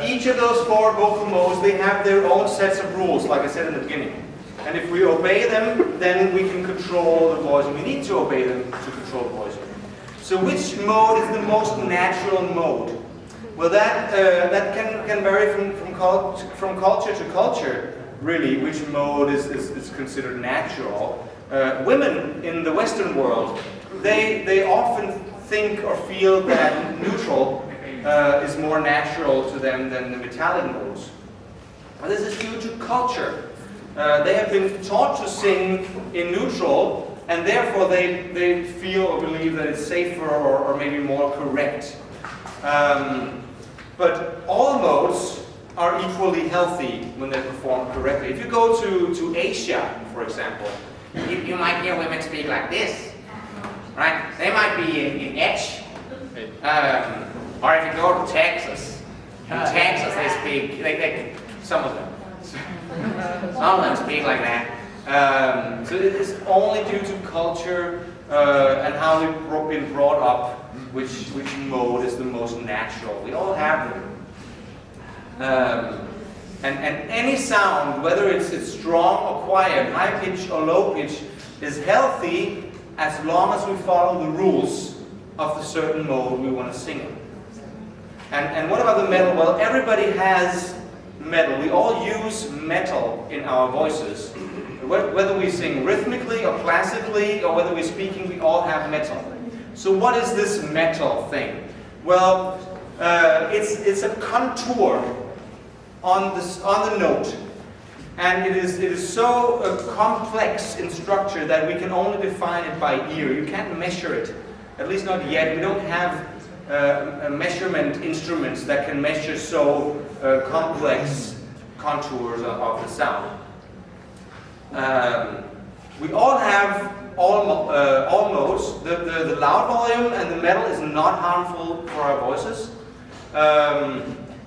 Each of those 4 vocal modes, they have their own sets of rules, like I said in the beginning. And if we obey them, then we can control the voice, and we need to obey them to control the voice. So which mode is the most natural mode? Well, that can vary from culture to culture, really, which mode is considered natural. Women in the Western world, they often think or feel that neutral is more natural to them than the metallic modes. And this is due to culture. They have been taught to sing in neutral, and therefore they feel or believe that it's safer or maybe more correct. But all modes are equally healthy when they perform correctly. If you go to Asia, for example, you might hear women speak like this, right? They might be in edge. Or if you go to Texas, in Texas they speak, some of them speak like that. So it is only due to culture and how we've been brought up, which mode is the most natural. We all have them. And any sound, whether it's strong or quiet, high pitch or low pitch, is healthy as long as we follow the rules of the certain mode we want to sing in. And what about the metal? Well, everybody has metal. We all use metal in our voices. Whether we sing rhythmically or classically, or whether we're speaking, we all have metal. So what is this metal thing? Well, it's a contour on the note. And it is so complex in structure that we can only define it by ear. You can't measure it, at least not yet. We don't have measurement instruments that can measure so complex contours of the sound. We all have all modes. The loud volume and the metal is not harmful for our voices,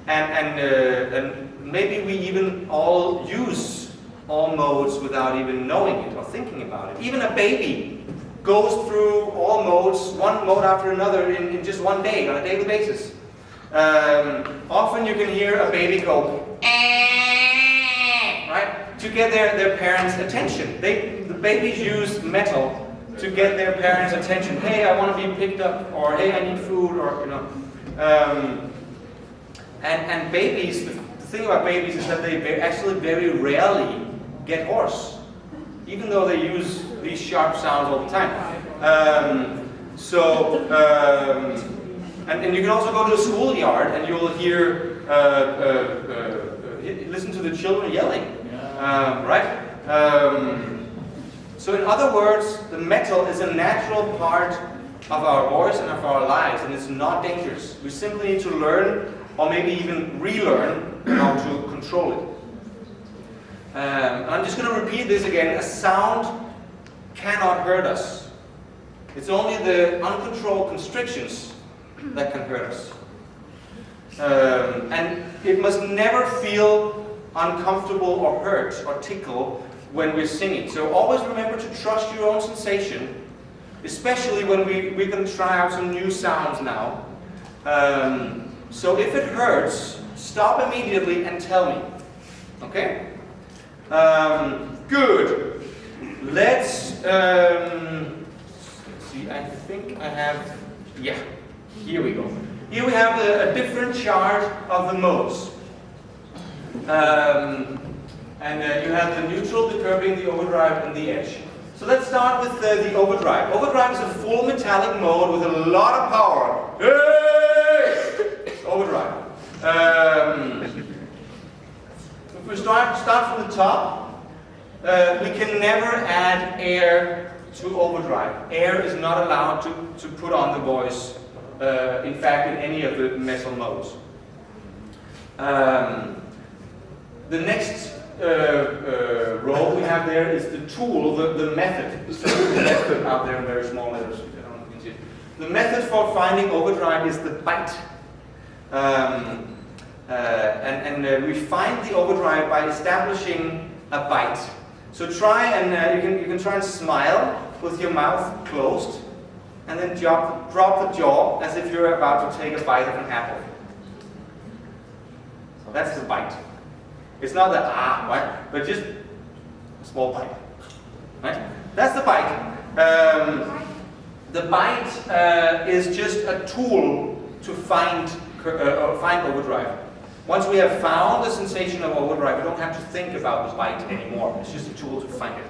and maybe we even all use all modes without even knowing it or thinking about it. Even a baby goes through all modes, one mode after another, in just one day, on a daily basis. Often you can hear a baby go, right, to get their parents' attention. The babies use metal to get their parents' attention. Hey, I want to be picked up, or hey, I need food, or you know. And babies, the thing about babies is that they actually very rarely get hoarse, even though they use these sharp sounds all the time. And you can also go to a schoolyard and you'll hear, listen to the children yelling, right? So in other words, the metal is a natural part of our voice and of our lives, and it's not dangerous. We simply need to learn, or maybe even relearn, how to control it. I'm just going to repeat this again. A sound cannot hurt us. It's only the uncontrolled constrictions that can hurt us. And it must never feel uncomfortable or hurt or tickle when we're singing. So always remember to trust your own sensation, especially when we're going to try out some new sounds now. So if it hurts, stop immediately and tell me. Okay? Good. Let's see, I think I have, yeah, here we go. Here we have a different chart of the modes. And you have the neutral, the curbing, the overdrive, and the edge. So let's start with the overdrive. Overdrive is a full metallic mode with a lot of power. Hey! Overdrive. If we start from the top, we can never add air to overdrive. Air is not allowed to put on the voice, in fact, in any of the metal modes. The next row we have there is the tool, the method. The method out there in very small letters. I don't know if you can see it. The method for finding overdrive is the bite. And we find the overdrive by establishing a bite. So try and you can try and smile with your mouth closed, and then drop the jaw as if you're about to take a bite of an apple. That's the bite. It's not the ah, right? But just a small bite. Right? That's the bite. The bite is just a tool to find overdrive. Once we have found the sensation of overdrive, we don't have to think about the bite anymore. It's just a tool to find it.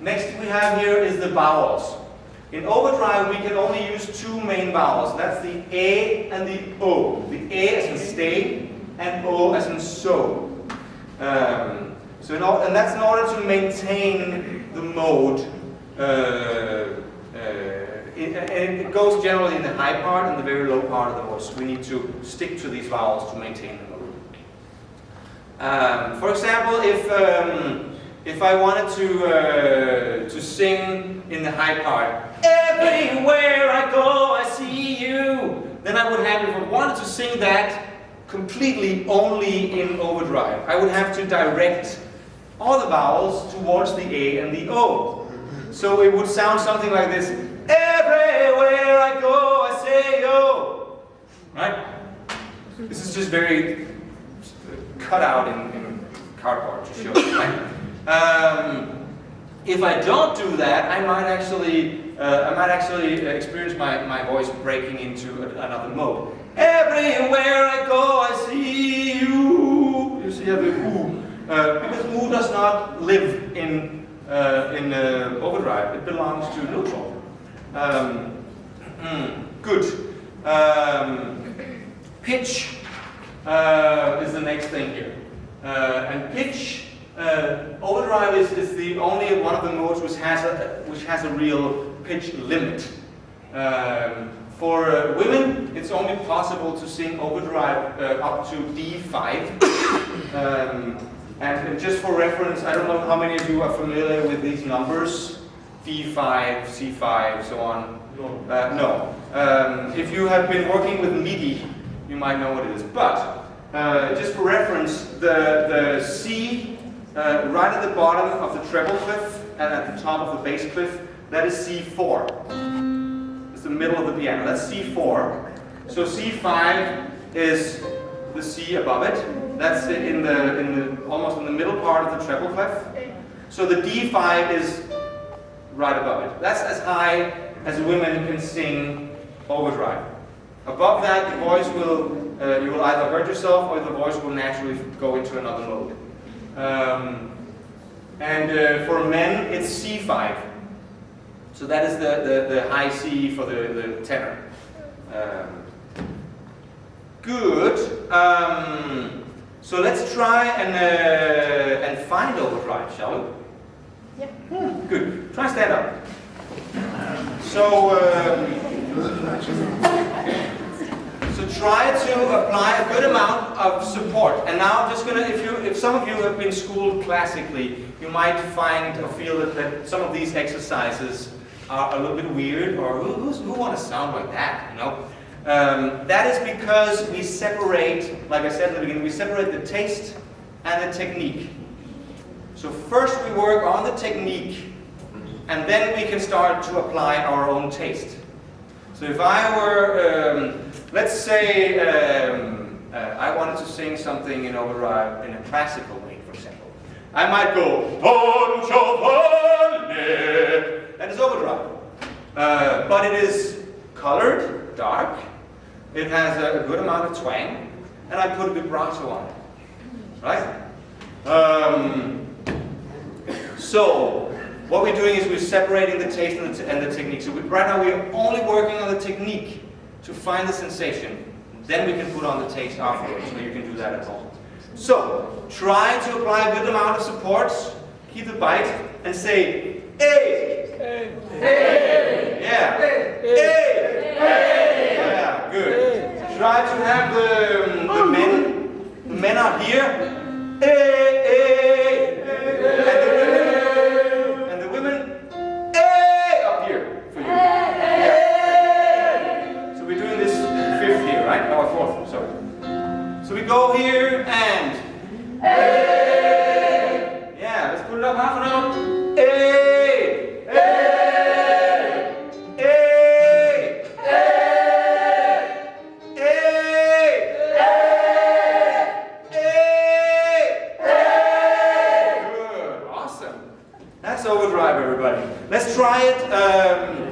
Next we have here is the vowels. In overdrive we can only use two main vowels. That's the A and the O. The A as in stay and O as in so. And that's in order to maintain the mode. It goes generally in the high part and the very low part of the voice. We need to stick to these vowels to maintain the mode. For example, if I wanted to sing in the high part, everywhere I go I see you, then I would have, if I wanted to sing that completely only in overdrive, I would have to direct all the vowels towards the A and the O. So it would sound something like this. Everywhere I go, I say yo. Right? This is just very cut out in cardboard to show. Right? If I don't do that, I might actually experience my voice breaking into another mode. Everywhere I go, I see you. You see how the ooh, because ooh does not live in overdrive. It belongs to neutral. Good. Pitch is the next thing here. And pitch, overdrive is the only one of the modes which has a real pitch limit. For women, it's only possible to sing overdrive up to D5. And just for reference, I don't know how many of you are familiar with these numbers. D5, C5, so on. No. If you have been working with MIDI, you might know what it is. But just for reference, the C right at the bottom of the treble clef and at the top of the bass clef, that is C4. It's the middle of the piano. That's C4. So C5 is the C above it. That's in the almost in the middle part of the treble clef. So the D5 is right above it. That's as high as women can sing overdrive. Above that, the voice will, you will either hurt yourself or the voice will naturally go into another mode. For men, it's C5. So that is the high C for the tenor. Good. So let's try and find overdrive, shall we? Yeah. Good. Try stand up. So try to apply a good amount of support. And now I'm just gonna, if some of you have been schooled classically, you might find or feel that some of these exercises are a little bit weird, or who want to sound like that, you know? That is because we separate, like I said at the beginning, we separate the taste and the technique. So first we work on the technique, and then we can start to apply our own taste. So if I were, let's say, I wanted to sing something in overdrive in a classical way, for example. I might go, Don Giovanni. That is overdrive. But it is colored, dark. It has a good amount of twang, and I put a vibrato on it. Right? So what we're doing is we're separating the taste and the technique. So right now we're only working on the technique to find the sensation. Then we can put on the taste afterwards, so you can do that at home. So try to apply a good amount of support, keep the bite, and say, hey, hey, hey, yeah, hey, hey, hey, yeah, good. Try to have the men are here, hey, hey, hey, and the women, hey, up here for you. Yeah. So we're doing this fifth here, right? Or fourth, sorry. So we go here and hey, yeah, let's put it up half an hour. Hey, hey, hey, hey, hey, try it.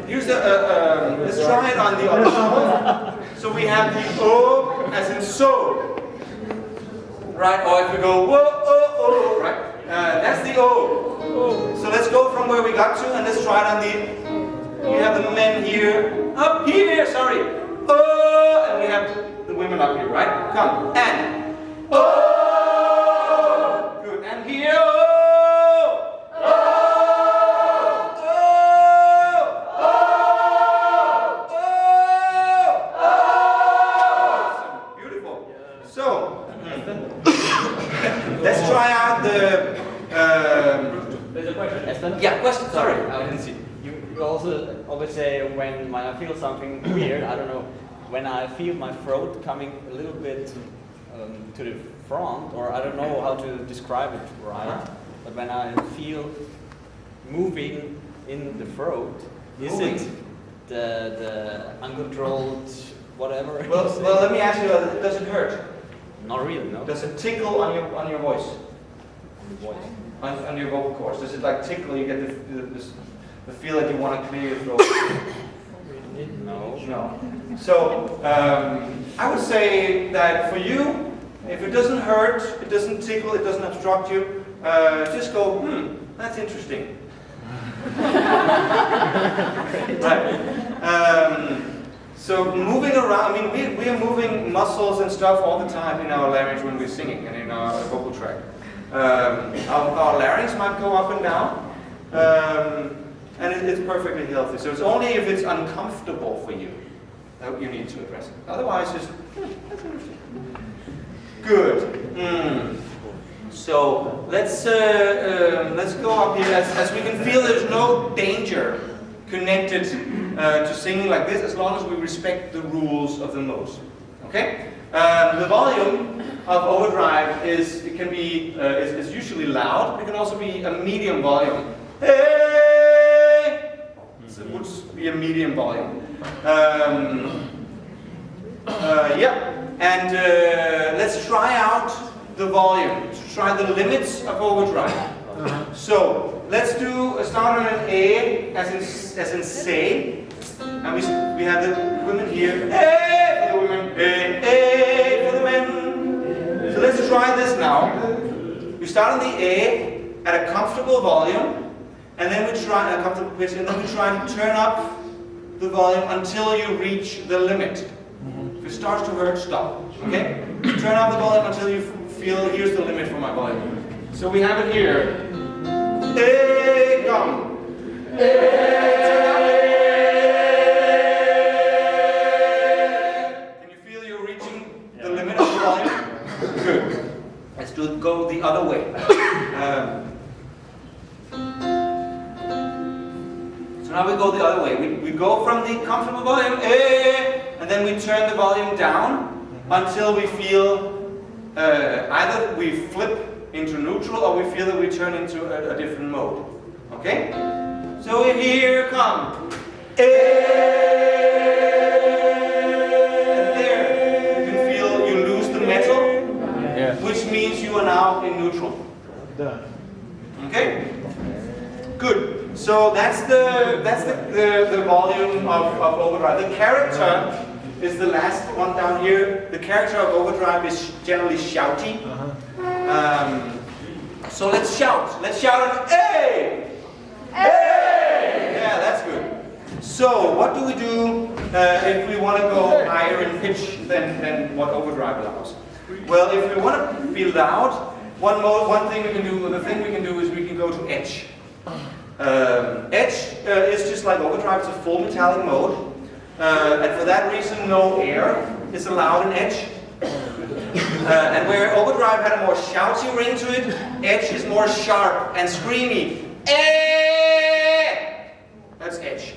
Let's try it on the other side. So we have the O as in so, right? Or if we go whoa, oh, oh, right? That's the O. So let's go from where we got to and let's try it on the. We have the men here, up here. Sorry. Oh, and we have the women up here, right? Come and oh, good. And here. Let's try out the. There's a question. Esben? Yeah, question. Sorry, I didn't see. You also always say when I feel something weird, I don't know, when I feel my throat coming a little bit to the front, or I don't know how to describe it right, but when I feel moving in the throat, is it the uncontrolled whatever? Well, let me ask you, does it hurt? Not really, no. Does it tickle on your voice? On the voice. On your vocal cords? Does it like tickle? You get the feel that you want to clear your throat? No. No. So I would say that for you, if it doesn't hurt, it doesn't tickle, it doesn't obstruct you, just go, that's interesting. Right. So moving around, I mean, we are moving muscles and stuff all the time in our larynx when we're singing and in our vocal tract. Our larynx might go up and down, and it's perfectly healthy. So it's only if it's uncomfortable for you that you need to address it. Otherwise, just, that's interesting. Good. So let's go up here. As we can feel, there's no danger connected to singing like this, as long as we respect the rules of the modes. Okay? The volume of overdrive is usually loud. It can also be a medium volume. Hey! So it would be a medium volume. Yeah. And let's try out the volume. Let's try the limits of overdrive. So let's start on an A as in say, and we have the women here. A for the women, A for the men. So let's try this now. We start on the A at a comfortable volume, and then we try a comfortable pitch, and then we try to turn up the volume until you reach the limit. If it starts to hurt, stop. Okay? Turn up the volume until you feel here's the limit for my volume. So we have it here. A, come. Can you feel you're reaching the limit of the volume? Good. Let's go the other way. So now we go the other way. We go from the comfortable volume, and then we turn the volume down until we feel either we flip into neutral or we feel that we turn into a different mode. Okay? So here come. And there you can feel you lose the metal, which means you are now in neutral. Okay? Good. So that's the volume of overdrive. The character is the last one down here. The character of overdrive is generally shouty. So let's shout. Let's shout an A! A! Yeah, that's good. So what do we do if we want to go higher in pitch than what overdrive allows? Well, if we want to be loud, one thing we can do, the thing we can do is we can go to edge. Edge is just like overdrive, it's a full metallic mode. And for that reason, no air is allowed in edge. And where overdrive had a more shouty ring to it, edge is more sharp and screamy. That's edge.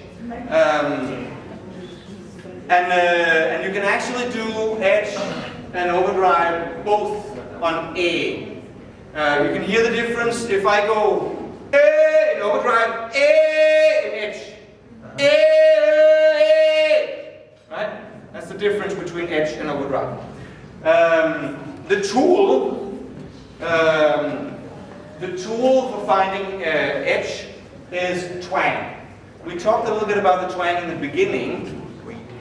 And you can actually do edge and overdrive both on A. You can hear the difference if I go A in overdrive, A in edge. A. Right? That's the difference between edge and overdrive. The tool for finding edge is twang. we talked a little bit about the twang in the beginning,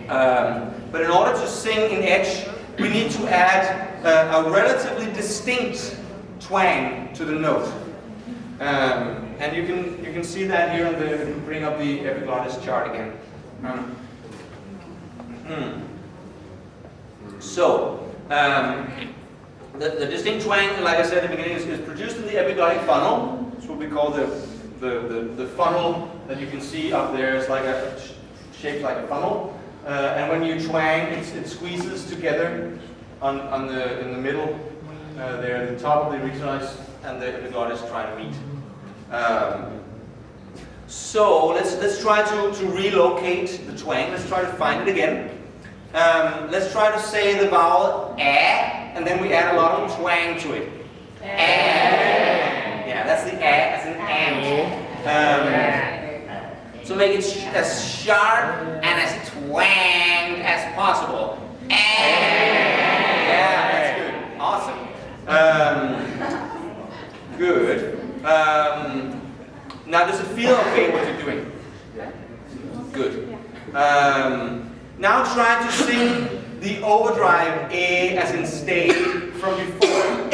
but in order to sing in edge, we need to add a relatively distinct twang to the note. And you can see that here in the, bring up the epiglottis chart again. So, the distinct twang, like I said at the beginning, is produced in the epiglottic funnel. It's what we call the funnel that you can see up there. It's like shaped like a funnel. And when you twang, it squeezes together in the middle there, the top of the regionalized and the epiglottis try to meet. So let's try to relocate the twang. Let's try to find it again. Let's try to say the vowel a, and then we add a lot of twang to it. Yeah, that's the a as in and. So make it as sharp and as twanged as possible. Yeah, that's good. Awesome. Good. Now, does it feel okay what you're doing? Good. Now try to sing the overdrive A as in stay from before. A!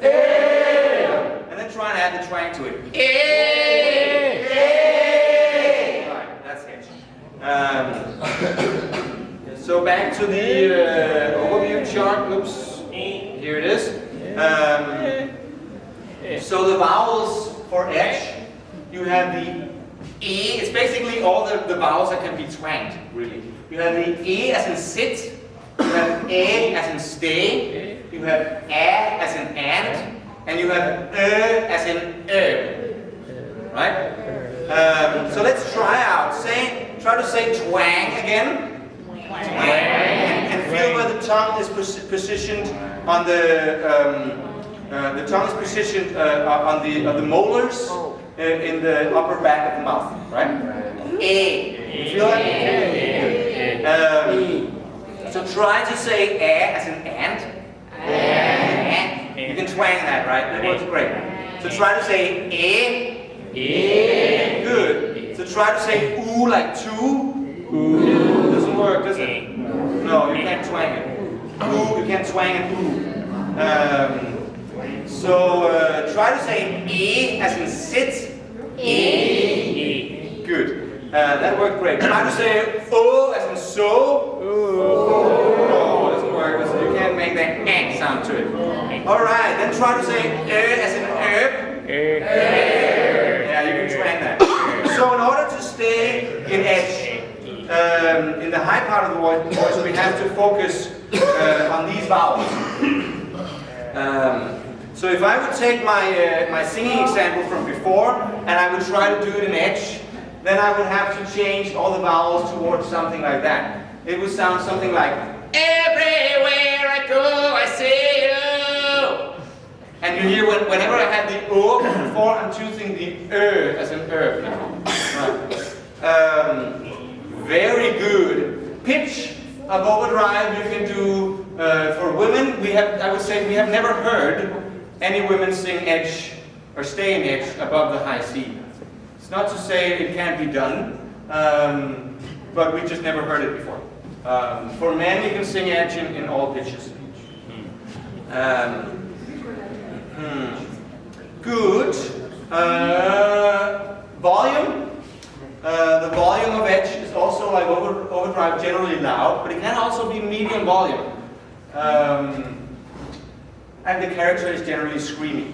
A! And then try and add the twang to it. A! A! Right, that's it. So back to the overview chart. Oops. Here it is. So the vowels for edge, you have the E, it's basically all the vowels that can be twanged, really. You have the E as in sit, you have A as in stay, you have A as in and you have as in right? So let's try out. Try to say twang again. Twang. And feel where the tongue is positioned on the tongue is positioned on the molars in the upper back of the mouth, right? A. You feel that? So try to say a as in and. You can twang that, right? That works great. So try to say a. Good. So try to say oo like two. Ooh. Doesn't work, does it? No, you can't twang it. Ooh, you can't twang it. Ooh. So try to say E as in sit. E. Good. That worked great. Try to say O as in so. No, it doesn't work. You can't make that N sound to it. All right. Then try to say as in herb. Yeah, you can twang that. So in order to stay in edge, in the high part of the voice, we have to focus on these vowels. So if I would take my singing example from before and I would try to do it in edge, then I would have to change all the vowels towards something like that. It would sound something like, everywhere I go I see you. And you hear whenever I have the O before, I'm choosing the as in herb. Very good. Pitch of overdrive you can do for women. I would say we have never heard any women sing edge or stay in edge above the high C. It's not to say it can't be done, but we just never heard it before. For men, you can sing edge in all pitches. Good. Volume. The volume of edge is also like overdrive, generally loud, but it can also be medium volume. And the character is generally screaming,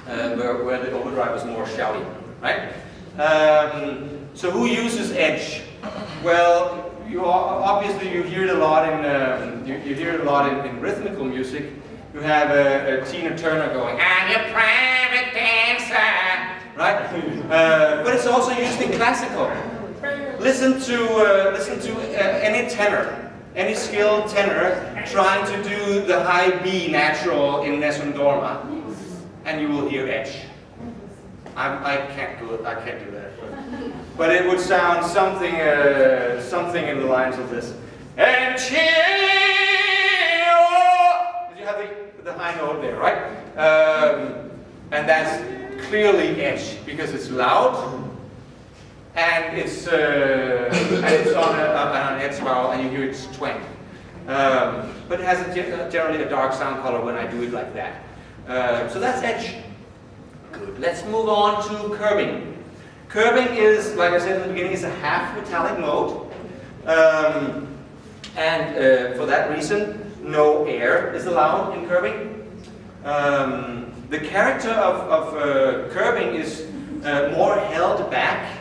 where the overdrive is more shouty, right? So who uses edge? Well, obviously you hear it a lot in you hear it a lot in rhythmical music. You have a Tina Turner going, "I'm your private dancer," right? But it's also used in classical. Listen to any tenor. Any skilled tenor trying to do the high B natural in Nessun Dorma, and you will hear edge. I can't do it. I can't do that. But it would sound something in the lines of this. And you have the high note there, right? And that's clearly edge because it's loud and it's on an edge vowel, and you hear it's twang. But it has generally a dark sound color when I do it like that. So that's edge. Good. Let's move on to curbing. Curbing is, like I said in the beginning, is a half metallic mode. For that reason, no air is allowed in curbing. The character of curbing is more held back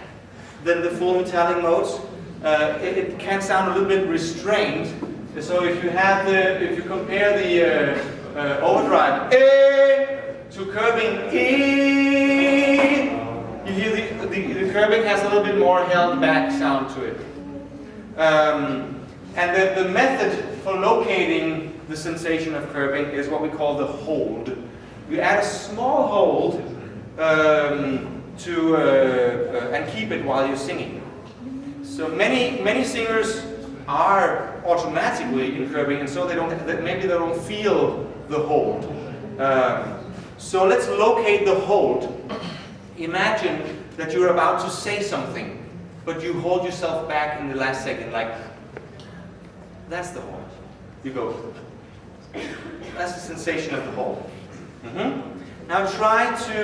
than the full metallic modes. It can sound a little bit restrained. So if you compare the overdrive to curbing you hear the curbing has a little bit more held back sound to it. And the method for locating the sensation of curbing is what we call the hold. You add a small hold and keep it while you're singing. So many singers are automatically in curbing, and so maybe they don't feel the hold. So let's locate the hold. Imagine that you're about to say something, but you hold yourself back in the last second, like that's the hold. You go. That's the sensation of the hold. Now try to.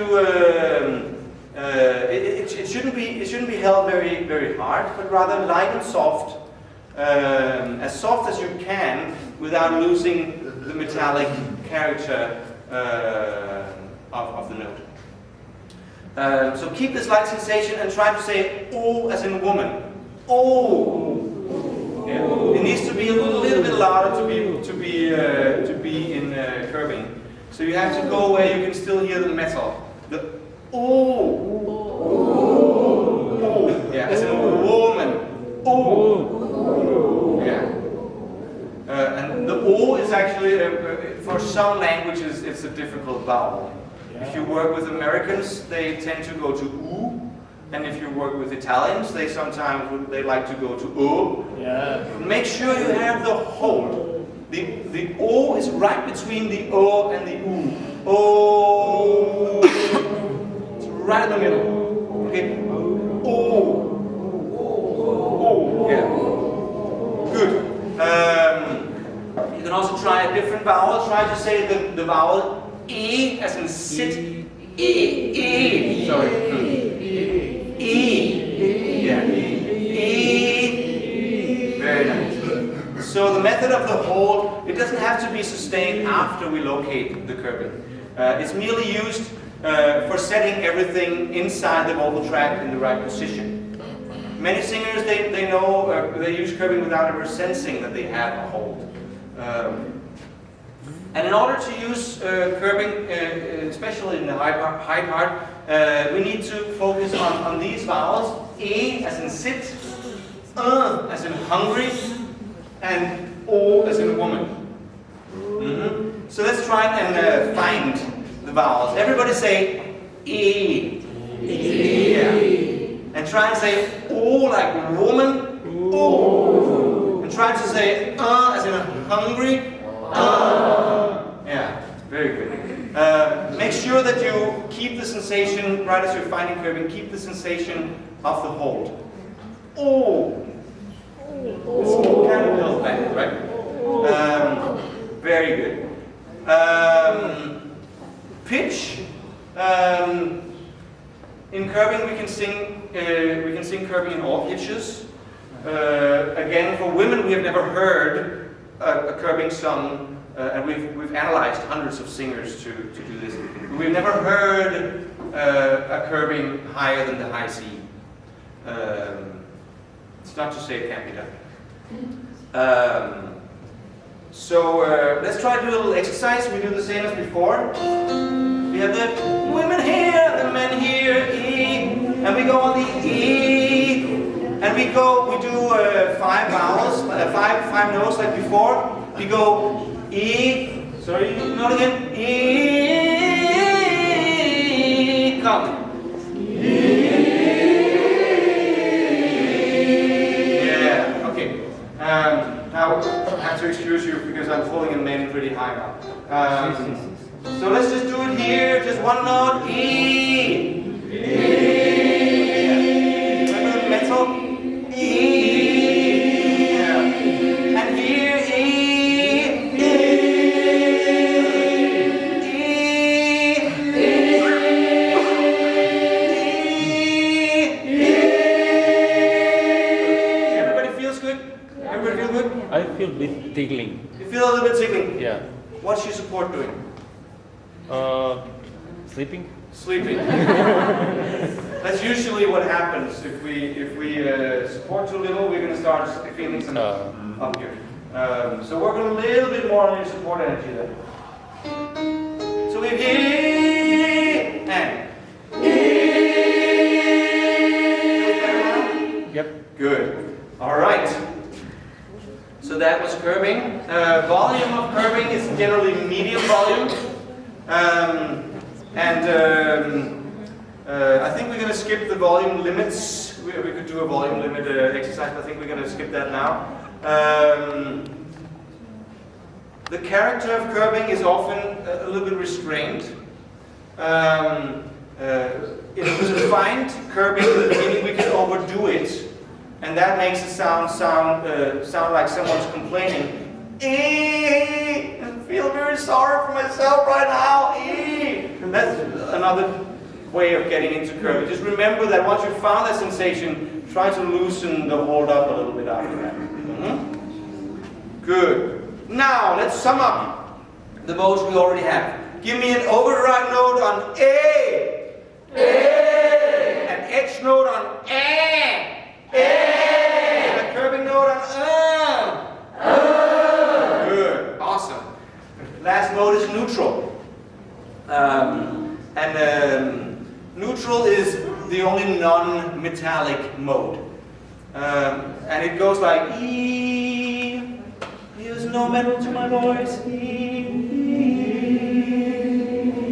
It shouldn't be held very very hard, but rather light and soft, as soft as you can, without losing the metallic character of the note. So keep this light sensation and try to say "oh" as in woman. Oh. Yeah. It needs to be a little bit louder to be in curbing. So you have to go where you can still hear the metal. The oh. Oh. Yeah, as in woman. Oh. Yeah. And the O is actually, for some languages, it's a difficult vowel. Yeah. If you work with Americans, they tend to go to oo, and if you work with Italians, they like to go to o. Yeah. Make sure you have the hold. The O is right between the O and the oo. O. It's right in the middle. Okay. O. O. Yeah. Good. You can also try a different vowel. Try to say the vowel E as in sit. E. Sorry. E. Yeah. E. Very nice. So the method of the hold, it doesn't have to be sustained after we locate the curbing. It's merely used for setting everything inside the vocal tract in the right position. Many singers, they know they use curbing without ever sensing that they have a hold. And in order to use curbing, especially in the high part, we need to focus on these vowels. E as in sit, as in hungry, and O as in woman. So let's try and find the vowels. Everybody say E. E. Yeah. And try and say O like woman. O. And try to say as in hungry. Yeah, very good. Make sure that you keep the sensation, right as you're finding curbing, keep the sensation of the hold. Oh! It's kind of held back, right? Very good. Pitch. In curbing we can sing curbing in all pitches. Again, for women we have never heard a curbing sung, and we've analyzed hundreds of singers to do this. We've never heard a curbing higher than the high C. It's not to say it can't be done. So let's try to do a little exercise. We do the same as before. We have the women here, the men here, E, and we go on the E, and we do 5 vowels, 5 notes like before. We go E, sorry, note again, E, come. Yeah, okay. Now I have to excuse you because I'm falling in main pretty high now. So let's just do it here, just one note, E. E. tickling. You feel a little bit tickling. Yeah. What's your support doing? Sleeping. Sleeping. That's usually what happens if we support too little. We're going to start feeling some up here. So work a little bit more on your support energy then. So we and Yep. good. All right. So that was curbing. Volume of curbing is generally medium volume. I think we're going to skip the volume limits. We could do a volume limit exercise, but I think we're going to skip that now. The character of curbing is often a little bit restrained. In refined curbing, at the beginning we can overdo it, and that makes the sound like someone's complaining. I feel very sorry for myself right now. And that's another way of getting into curbing. Just remember that once you found that sensation, try to loosen the hold up a little bit after that. Good. Now let's sum up the modes we already have. Give me an override note on A. An edge note on A. And a curbing note on Good. Awesome. Last mode is neutral. Neutral is the only non-metallic mode. And it goes like E. Use no metal to my voice. E.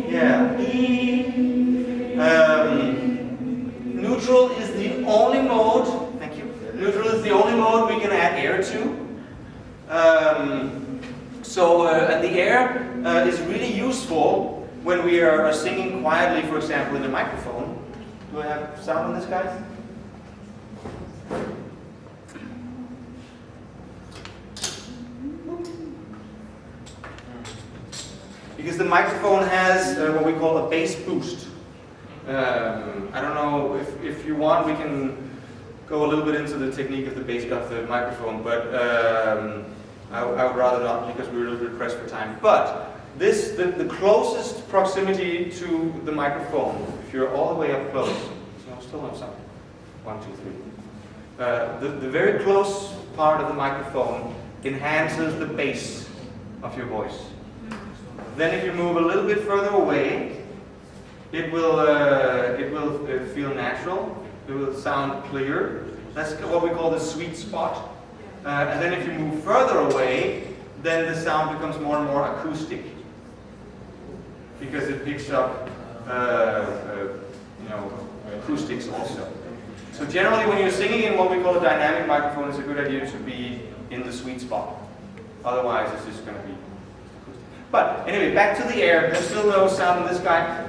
Yeah. E. Neutral is the only mode. Thank you. Neutral is the only mode we can add air to. And the air is really useful when we are singing quietly, for example, in the microphone. Do I have sound on this, guys? Because the microphone has what we call a bass boost. I don't know if you want, we can go a little bit into the technique of the bass of the microphone, but I would rather not because we're a little bit pressed for time. But the closest proximity to the microphone, if you're all the way up close, so still have some. 1, 2, 3. The very close part of the microphone enhances the bass of your voice. Then if you move a little bit further away, it will feel natural. It will sound clear. That's what we call the sweet spot. And then if you move further away, then the sound becomes more and more acoustic because it picks up, acoustics also. So generally, when you're singing in what we call a dynamic microphone, it's a good idea to be in the sweet spot. Otherwise, it's just going to be acoustic. But anyway, back to the air. There's still no sound in this guy,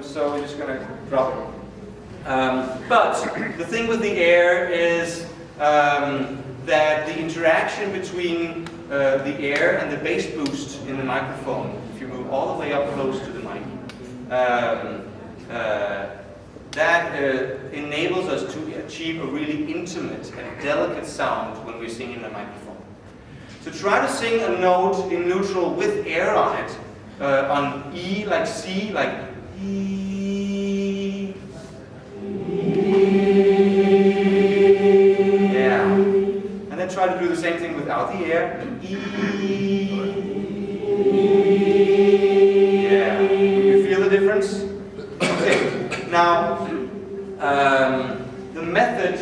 so we're just going to drop it. But the thing with the air is that the interaction between the air and the bass boost in the microphone, if you move all the way up close to the mic, that enables us to achieve a really intimate and delicate sound when we sing in the microphone. So try to sing a note in neutral with air on it, on E like C, like E. Yeah. And then try to do the same thing without the air. E. Yeah. You feel the difference? Okay. Now, the method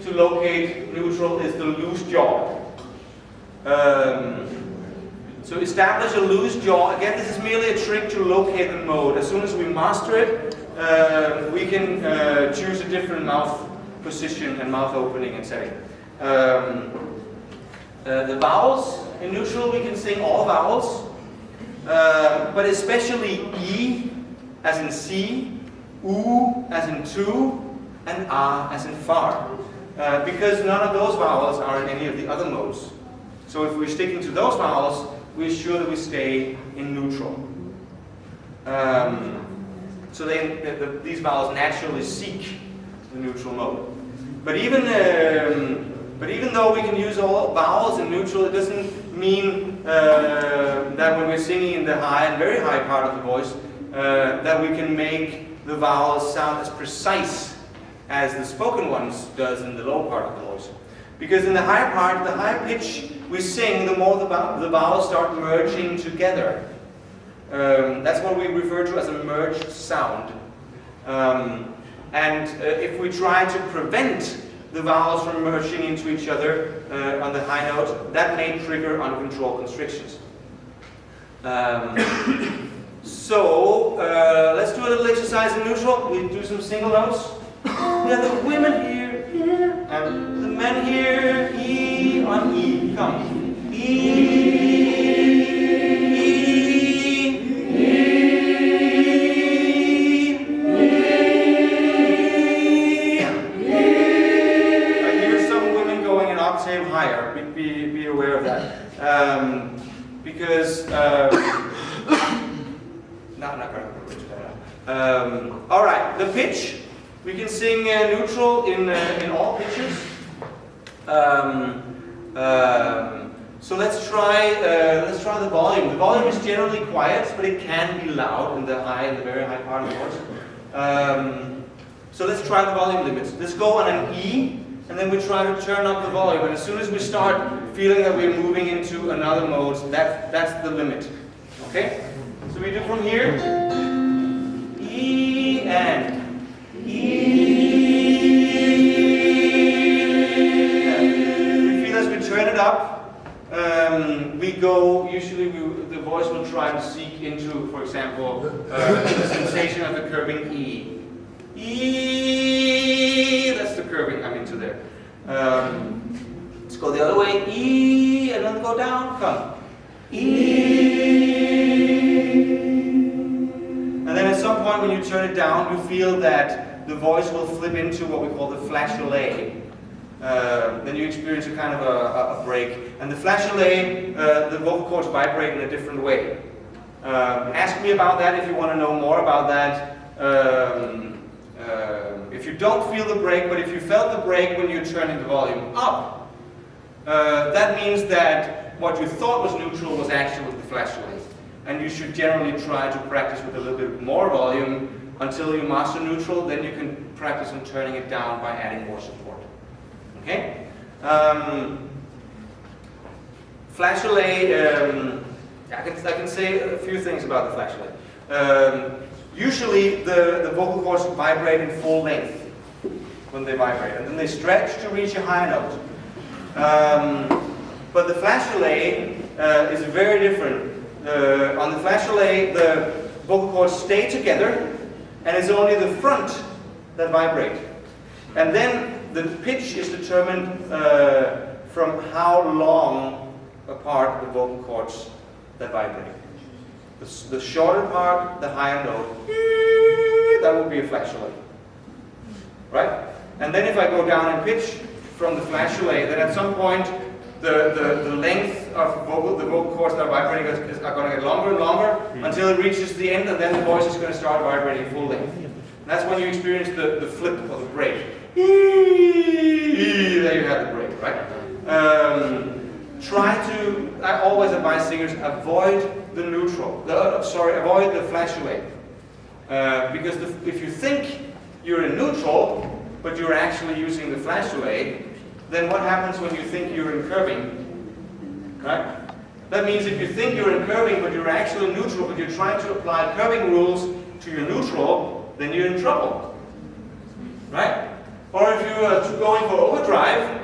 to locate neutral is the loose jaw. So establish a loose jaw. Again, this is merely a trick to locate the mode. As soon as we master it, we can choose a different mouth position and mouth opening and setting. The vowels in neutral, we can sing all vowels, but especially E as in C, U as in to, and A as in far, because none of those vowels are in any of the other modes. So if we're sticking to those vowels, we're sure that we stay in neutral. So these vowels naturally seek the neutral mode. But even though we can use all vowels in neutral, it doesn't mean that when we're singing in the high and very high part of the voice, that we can make the vowels sound as precise as the spoken ones does in the low part of the voice. Because in the higher part, the higher pitch we sing, the more the vowels start merging together. That's what we refer to as a merged sound. If we try to prevent the vowels from merging into each other on the high note, that may trigger uncontrolled constrictions. Let's do a little exercise in neutral. We do some single notes. We have the women here, and the men here. E on E. Come. E. Octave higher. Be aware of that, because not going to pitch that. All right, the pitch we can sing neutral in all pitches. So let's try the volume. The volume is generally quiet, but it can be loud in the very high part of the voice. So let's try the volume limits. Let's go on an E. And then we try to turn up the volume, and as soon as we start feeling that we're moving into another mode, that's the limit. Okay? So we do from here, E and E. We feel as we turn it up, the voice will try to seek into, for example, the sensation of the curving E. E, that's the curving, to there. Let's go the other way, E, and then go down, come. E. And then at some point when you turn it down, you feel that the voice will flip into what we call the flageolet. Then you experience a kind of a break. And the flageolet, the vocal cords vibrate in a different way. Ask me about that if you want to know more about that. If you don't feel the break, but if you felt the break when you turn the volume up, that means that what you thought was neutral was actually the flageolet. And you should generally try to practice with a little bit more volume until you master neutral. Then you can practice on turning it down by adding more support. Okay? Flageolet, I can say a few things about the flageolet. Usually the vocal cords vibrate in full length when they vibrate, and then they stretch to reach a high note. But the flageolet is very different. On the flageolet, the vocal cords stay together, and it's only the front that vibrate. And then the pitch is determined from how long apart the vocal cords that vibrate. The shorter part, the higher note, that would be a flageolet. Right? And then if I go down in pitch from the flageolet, then at some point the length of the vocal cords that are vibrating are going to get longer and longer until it reaches the end, and then the voice is going to start vibrating full length. And that's when you experience the flip or the break. There you have the break, right? I always advise singers, avoid the neutral, avoid the flageolet. Because if you think you're in neutral, but you're actually using the flageolet, then what happens when you think you're in curving? Right? That means if you think you're in curving, but you're actually neutral, but you're trying to apply curving rules to your neutral, then you're in trouble. Right? Or if you're going for overdrive,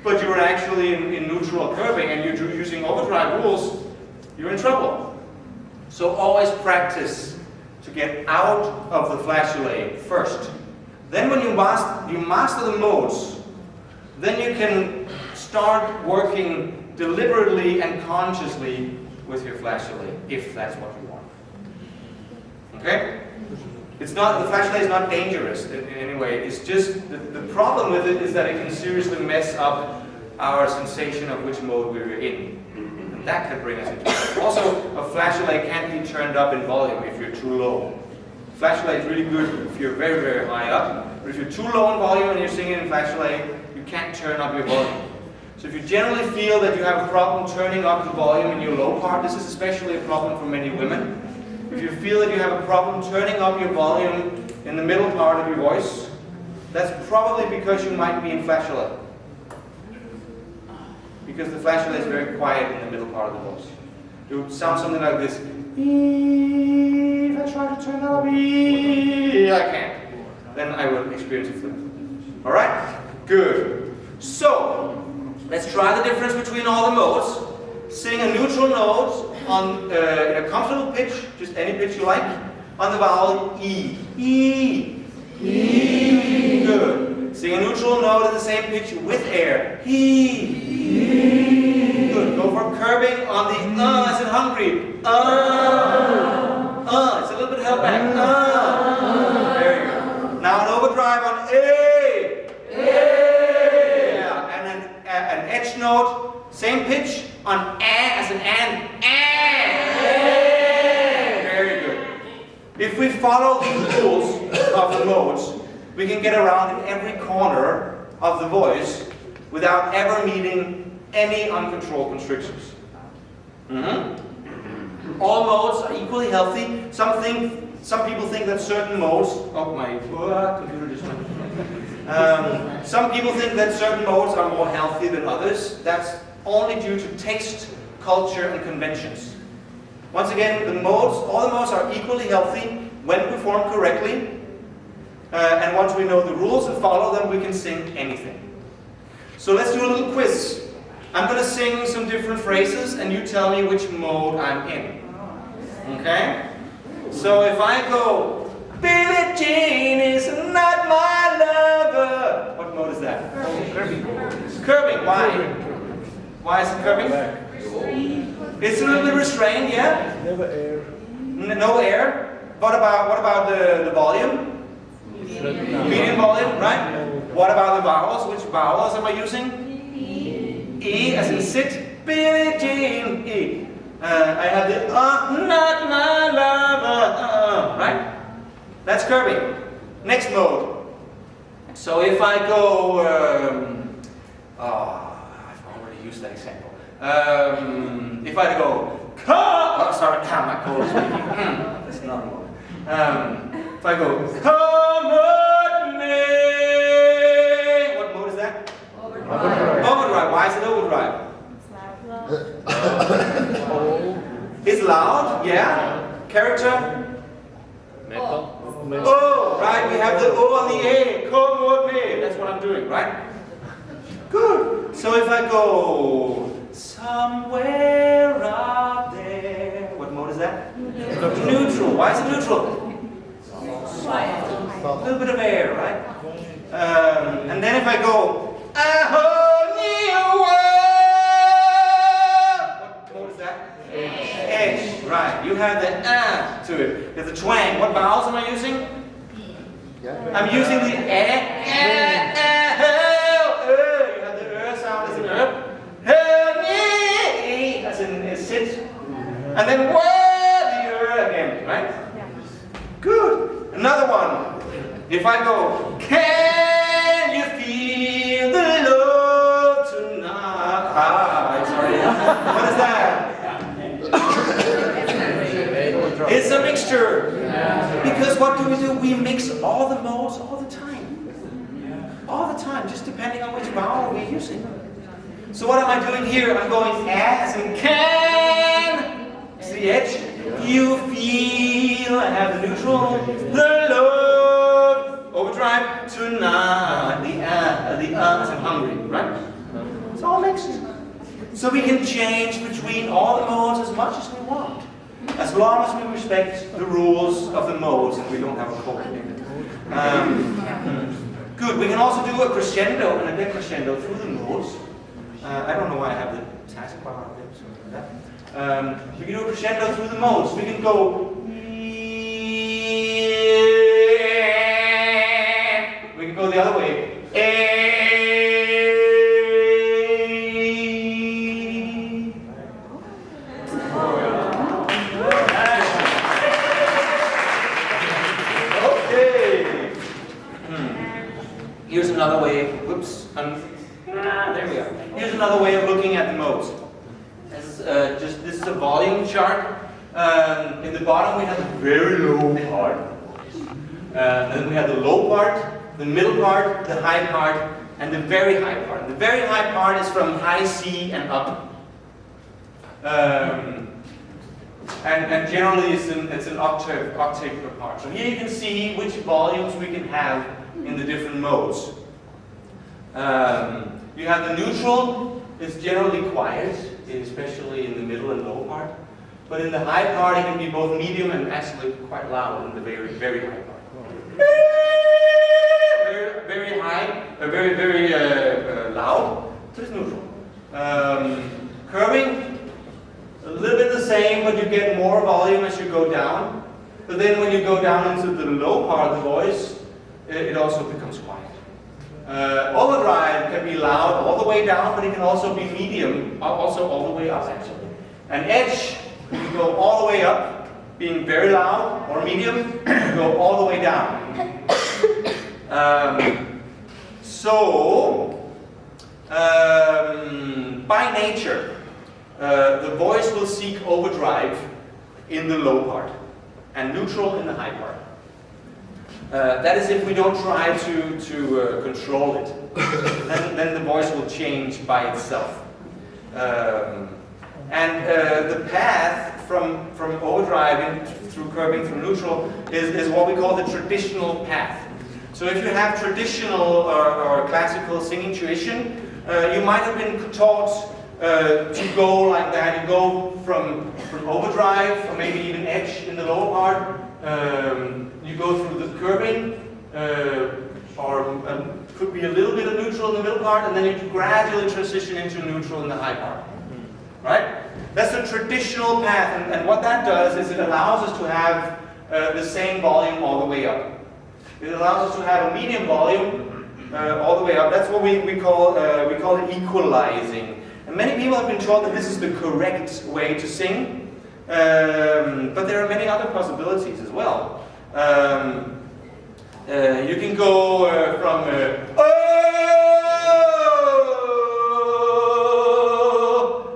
but you're actually in neutral curving and you're using overdrive rules, you're in trouble. So always practice to get out of the flageolet first. Then when you master the modes, then you can start working deliberately and consciously with your flageolet, if that's what you want. Okay? The flageolet is not dangerous in any way. It's just the problem with it is that it can seriously mess up our sensation of which mode we're in. And that can bring us into trouble. Also, a flageolet can't be turned up in volume if you're too low. Flageolet is really good if you're very, very high up. But if you're too low in volume and you're singing in flageolet, you can't turn up your volume. So if you generally feel that you have a problem turning up the volume in your low part, this is especially a problem for many women. If you feel that you have a problem turning up your volume in the middle part of your voice, that's probably because you might be in flatula. Because the flatula is very quiet in the middle part of the voice. It would sound something like this. If I try to turn up, I can't. Then I will experience a flip. Alright? Good. So, let's try the difference between all the modes. Sing a neutral note on in a comfortable pitch, just any pitch you like, on the vowel E. E. E. Good. Sing a neutral note in the same pitch with air. E. Good. Go for curbing on the as in hungry. It's a little bit held back. Very good. Now an overdrive on A. Yeah. And an edge note, same pitch on A as in and. Very good. If we follow the rules of the modes, we can get around in every corner of the voice without ever meeting any uncontrolled constrictions. All modes are equally healthy. Some people think that certain modes. Oh my computer just went. Some people think that certain modes are more healthy than others. That's only due to taste, culture, and conventions. Once again, all the modes are equally healthy when performed correctly. And once we know the rules and follow them, we can sing anything. So let's do a little quiz. I'm going to sing some different phrases, and you tell me which mode I'm in. Okay? So if I go, Billie Jean is not my lover. What mode is that? Curbing. Curbing. Why? Why is it curbing? It's a little bit restrained, yeah? Never air. No air. What about the volume? Medium volume, right? What about the vowels? Which vowels am I using? E as in sit. Billie Jean. E. I have the not my lover. Right? That's curbing. Next mode. So if I go, I've already used that example. If I go, my cold is speaking. That's not a mode. If I go, come with me. What mode is that? Overdrive. Overdrive. Why is it overdrive? It's loud, yeah. Character? Metal. Oh, right, we have the O on the A. Come with me. That's what I'm doing, right? Good. So if I go somewhere up there, what mode is that? Neutral. Why is it neutral? A little bit of air, right? And then if I go, a whole new world, what mode is that? Edge, right. You have the to it. There's the twang. What vowels am I using? I'm using the You have the sound as an as in sit. And then the again, right? Good. Another one. If I go, can you feel the love tonight? Sorry. What is that? It's a mixture. Because what do? We mix all the modes all the time. All the time, just depending on which vowel we're using. So what am I doing here? I'm going as in can. It's the edge. You feel. I have the neutral. The love. Overdrive. Tonight. The is in hungry. Right? It's all mixed. So we can change between all the modes as much as we want. As long as we respect the rules of the modes and we don't have a cold. Good. We can also do a crescendo and a decrescendo through the modes. I don't know why I have the taskbar on there. Sorry about that. We can do a crescendo through the modes. We can go. We can go the other way. Here's another way. Whoops. There we are. Here's another way of looking at the modes. This is a volume chart. In the bottom we have the very low part. Then we have the low part, the middle part, the high part, and the very high part. The very high part is from high C and up. And generally it's an octave per part. So here you can see which volumes we can have in the different modes. You have the neutral, it's generally quiet, especially in the middle and low part. But in the high part it can be both medium and actually quite loud in the very, very high part. Very high, very loud, so it's neutral. Curving, a little bit the same, but you get more volume as you go down. But then when you go down into the low part of the voice, it also becomes quiet. Overdrive can be loud all the way down, but it can also be medium, also all the way up actually. And edge, you can go all the way up, being very loud, or medium, you go all the way down. By nature, the voice will seek overdrive in the low part and neutral in the high part. That is if we don't try to control it. then the voice will change by itself. The path from overdrive through curving through neutral is what we call the traditional path. So if you have traditional or classical singing tuition, you might have been taught to go like that. You go from overdrive, or maybe even edge in the lower part. You go through the curving, or could be a little bit of neutral in the middle part, and then you gradually transition into neutral in the high part. Right? That's the traditional path, and what that does is it allows us to have the same volume all the way up. It allows us to have a medium volume all the way up. That's what we call it equalizing. And many people have been taught that this is the correct way to sing, but there are many other possibilities as well. You can go from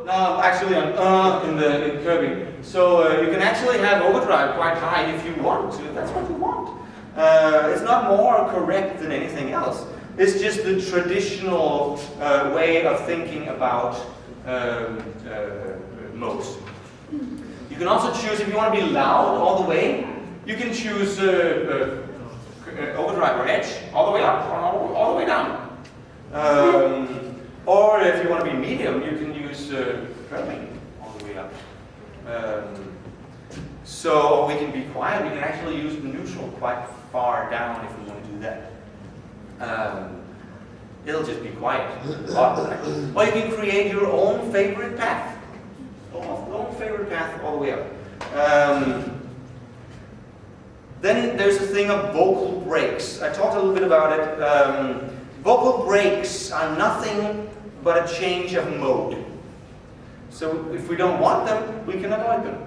now actually on in curving. So you can actually have overdrive quite high if you want to. That's what you want. It's not more correct than anything else. It's just the traditional way of thinking about modes. You can also choose, if you want to be loud all the way, you can choose overdrive or edge all the way up or all the way down. Or if you want to be medium, you can use curving all the way up. So we can be quiet. We can actually use the neutral quite far down if we want to do that. It'll just be quiet. Or you can create your own favorite path. Own favorite path all the way up. Then there's a thing of vocal breaks. I talked a little bit about it. Vocal breaks are nothing but a change of mode. So if we don't want them, we can avoid them.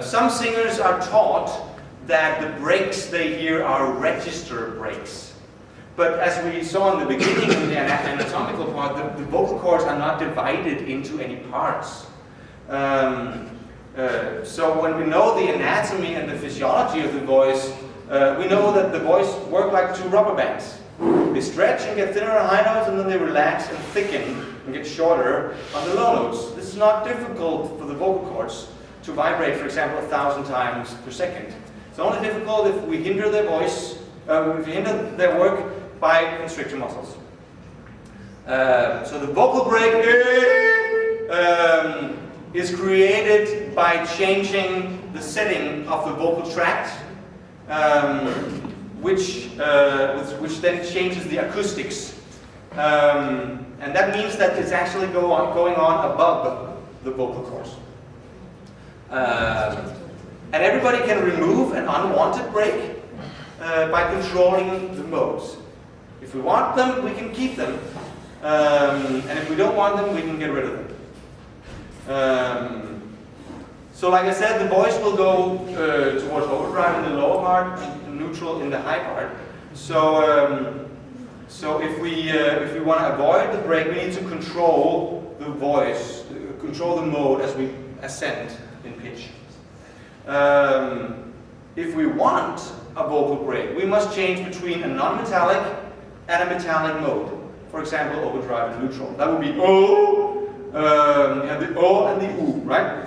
Some singers are taught that the breaks they hear are register breaks. But as we saw in the beginning in the anatomical part, the vocal cords are not divided into any parts. So when we know the anatomy and the physiology of the voice, we know that the voice works like two rubber bands. They stretch and get thinner on high notes, and then they relax and thicken and get shorter on the low notes. This is not difficult for the vocal cords to vibrate, for example, 1,000 times per second. It's only difficult if we hinder their voice, if we hinder their work by constricting muscles. So the vocal break is created by changing the setting of the vocal tract, which then changes the acoustics. And that means that it's actually going on above the vocal cords. And everybody can remove an unwanted break by controlling the modes. If we want them, we can keep them. And if we don't want them, we can get rid of them. So like I said, the voice will go towards overdrive in the lower part and neutral in the high part. So So if we want to avoid the break, we need to control the voice, control the mode as we ascend in pitch. If we want a vocal break, we must change between a non-metallic and a metallic mode. For example, overdrive and neutral. That would be O, you have the O and the U, right?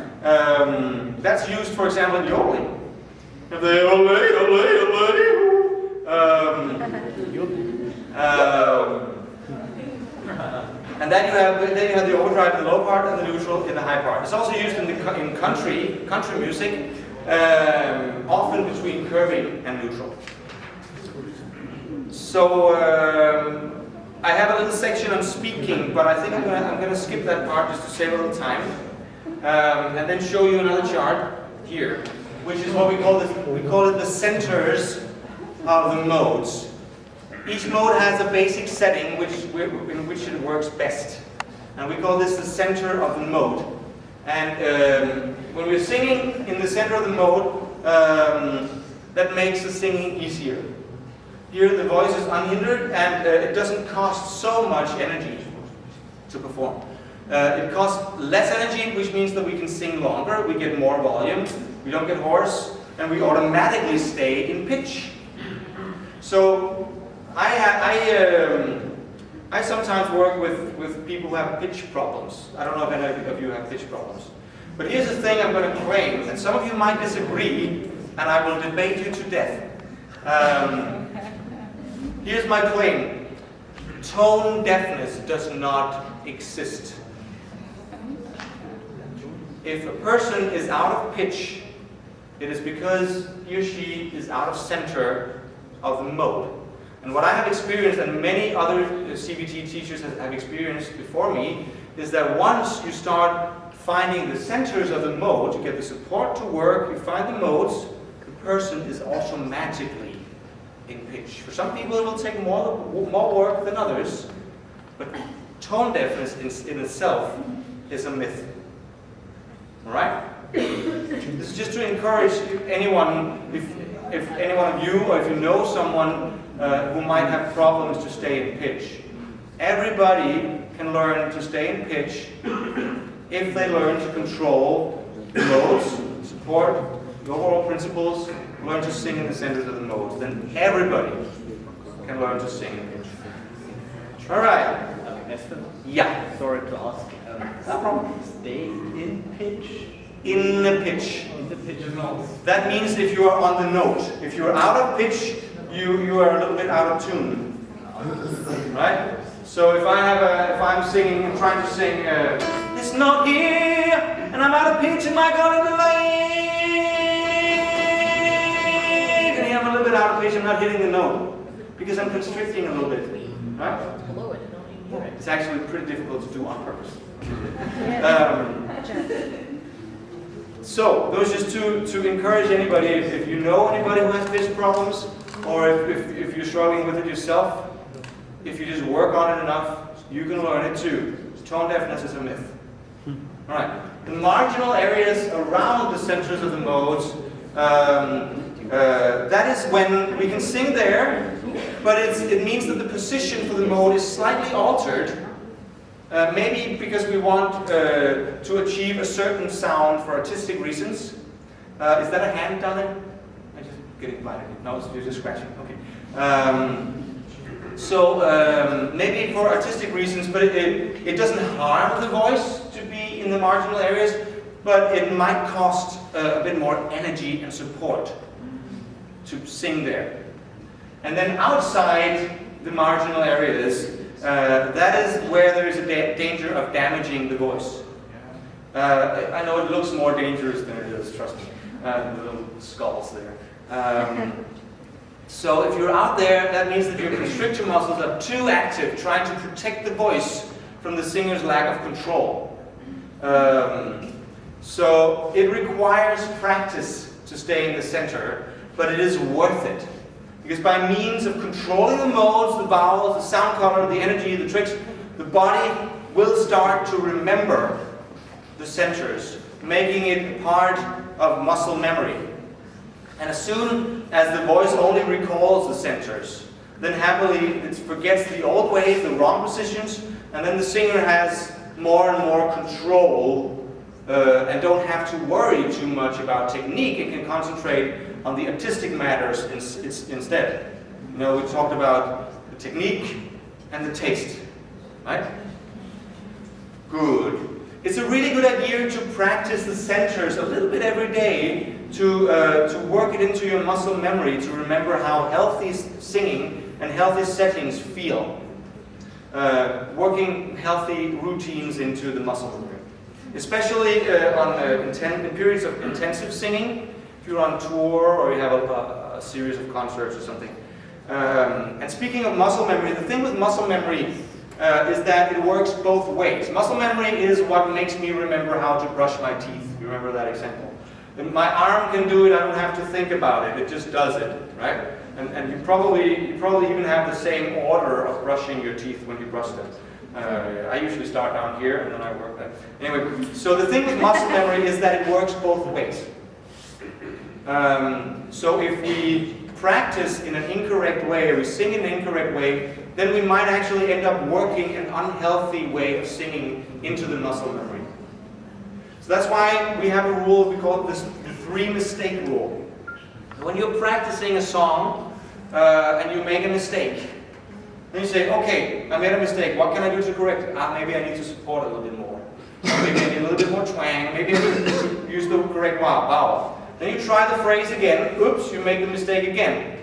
That's used, for example, in yodeling. You have the ole, and then you have the overdrive in the low part and the neutral in the high part. It's also used in country music, often between curving and neutral. So I have a little section on speaking, but I think I'm gonna skip that part just to save a little time, and then show you another chart here, which is what we call it the centers of the modes. Each mode has a basic setting in which it works best, and we call this the center of the mode. And when we're singing in the center of the mode, that makes the singing easier. Here the voice is unhindered, and it doesn't cost so much energy to perform. It costs less energy, which means that we can sing longer, we get more volume, we don't get hoarse, and we automatically stay in pitch. So I sometimes work with people who have pitch problems. I don't know if any of you have pitch problems. But here's the thing I'm going to claim, and some of you might disagree, and I will debate you to death. Here's my claim. Tone deafness does not exist. If a person is out of pitch, it is because he or she is out of center of the mode. And what I have experienced, and many other CBT teachers have experienced before me, is that once you start finding the centers of the mode, you get the support to work, you find the modes, the person is automatically in pitch. For some people it will take more work than others, but tone deafness in itself is a myth. Alright? This is just to encourage anyone, if any one of you, or if you know someone who might have problems to stay in pitch. Everybody can learn to stay in pitch if they learn to control the modes, support the overall principles, learn to sing in the centers of the modes. Then everybody can learn to sing in pitch. Alright. Esben? Yeah. Sorry to ask. No problem. Stay in pitch? In the pitch. In the pitch. That means if you are on the note. If you are out of pitch, you are a little bit out of tune. Right? So if I'm singing and trying to sing this note here, and I'm out of pitch, am I going to delay? And I'm a little bit out of pitch, I'm not hitting the note because I'm constricting a little bit. Right? It's actually pretty difficult to do on purpose. So those just to encourage anybody, if you know anybody who has pitch problems, or if you're struggling with it yourself, if you just work on it enough, you can learn it too. Tone deafness is a myth. Alright, the marginal areas around the centers of the modes, that is when we can sing there, but it means that the position for the mode is slightly altered. Maybe because we want to achieve a certain sound for artistic reasons. Is that a hand down there? I'm just getting blinded. No, you're just scratching. Okay. So maybe for artistic reasons, but it doesn't harm the voice to be in the marginal areas, but it might cost a bit more energy and support to sing there. And then outside the marginal areas, that is where there is a danger of damaging the voice. I know it looks more dangerous than it is, trust me. The little skulls there. So if you're out there, that means that your constrictor muscles are too active, trying to protect the voice from the singer's lack of control. So it requires practice to stay in the center, but it is worth it. Because by means of controlling the modes, the vowels, the sound color, the energy, the tricks, the body will start to remember the centers, making it part of muscle memory. And as soon as the voice only recalls the centers, then happily it forgets the old ways, the wrong positions, and then the singer has more and more control and don't have to worry too much about technique and can concentrate on the artistic matters instead. You know, we talked about the technique and the taste, right? Good. It's a really good idea to practice the centers a little bit every day to work it into your muscle memory, to remember how healthy singing and healthy settings feel. Working healthy routines into the muscle memory. Especially in periods of intensive singing, if you're on tour or you have a series of concerts or something. And speaking of muscle memory, the thing with muscle memory is that it works both ways. Muscle memory is what makes me remember how to brush my teeth. You remember that example? And my arm can do it, I don't have to think about it, it just does it, right? And you probably even have the same order of brushing your teeth when you brush them. I usually start down here and then I work that. Anyway, so the thing with muscle memory is that it works both ways. So if we practice in an incorrect way, or we sing in an incorrect way, then we might actually end up working an unhealthy way of singing into the muscle memory. So that's why we have a rule, we call it the 3-mistake rule. When you're practicing a song and you make a mistake, then you say, okay, I made a mistake, what can I do to correct it? Maybe I need to support it a little bit more. Maybe I need a little bit more twang, maybe I need to use the correct vowel. Then you try the phrase again, oops, you make the mistake again.